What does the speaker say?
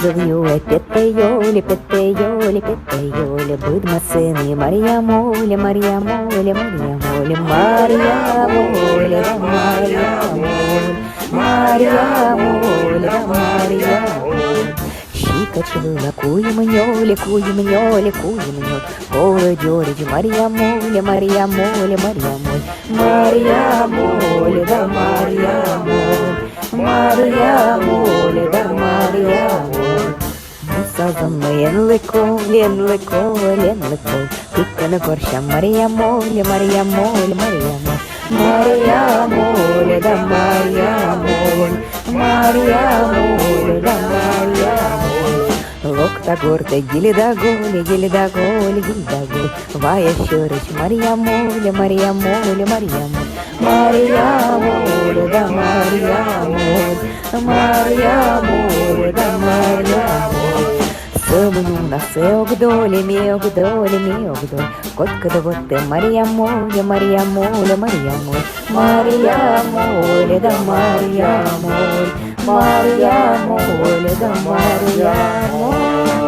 Зов'ю Петейолі, Петейолі, Петейолі, будьмо сини Марія Молі, Марія Молі, Марія Молі, Марія Молі, Марія Молі, Марія Молі, Марія Молі. Щикачу куємо ньолі, куємо ньолі, куємо ньолі, поле дьорить Марія Молі, Марія Молі, Марія Молі, Марія Молі, да Марія Молі, Марія Молі, да Марія Молі. Мусазом єнлико, єнлико, єнлико, пікане корша Марія Молі, Марія Молі, Марія Молі, Марія Молі, да Марія Молі, Марія Молі, да Марія Молі. Локта горта, гіліда голі, гіліда голі, гіліда голі, вая щорич Марія Молі, Марія Молі, Марія Молі, Марія Молі, да Марія Молі, Марія Молі, да Марія Молі. Сумну на все огдолі, мі огдолі, мі огдолі, котка да воте Марія Молі, Марія Молі, Марія Молі, Марія Молі, да Марія Молі, Марія Молі, да Марія Молі.